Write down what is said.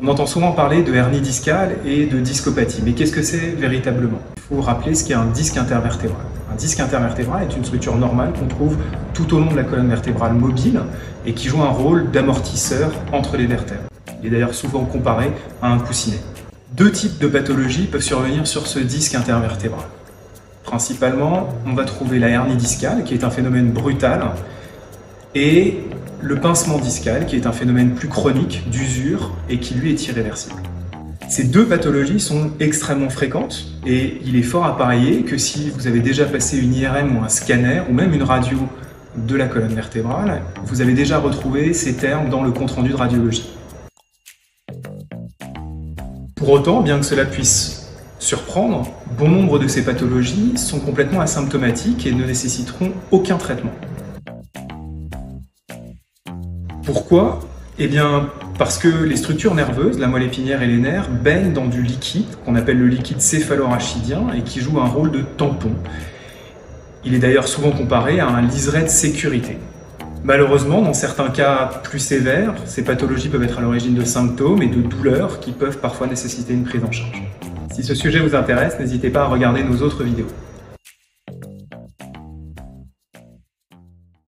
On entend souvent parler de hernie discale et de discopathie, mais qu'est-ce que c'est véritablement? Il faut rappeler ce qu'est un disque intervertébral. Un disque intervertébral est une structure normale qu'on trouve tout au long de la colonne vertébrale mobile et qui joue un rôle d'amortisseur entre les vertèbres. Il est d'ailleurs souvent comparé à un coussinet. Deux types de pathologies peuvent survenir sur ce disque intervertébral. Principalement, on va trouver la hernie discale, qui est un phénomène brutal, et le pincement discal, qui est un phénomène plus chronique, d'usure, et qui lui est irréversible. Ces deux pathologies sont extrêmement fréquentes, et il est fort à parier que si vous avez déjà passé une IRM ou un scanner, ou même une radio de la colonne vertébrale, vous avez déjà retrouvé ces termes dans le compte-rendu de radiologie. Pour autant, bien que cela puisse surprendre, bon nombre de ces pathologies sont complètement asymptomatiques et ne nécessiteront aucun traitement. Pourquoi? Eh bien, parce que les structures nerveuses, la moelle épinière et les nerfs, baignent dans du liquide, qu'on appelle le liquide céphalorachidien, et qui joue un rôle de tampon. Il est d'ailleurs souvent comparé à un liseré de sécurité. Malheureusement, dans certains cas plus sévères, ces pathologies peuvent être à l'origine de symptômes et de douleurs qui peuvent parfois nécessiter une prise en charge. Si ce sujet vous intéresse, n'hésitez pas à regarder nos autres vidéos.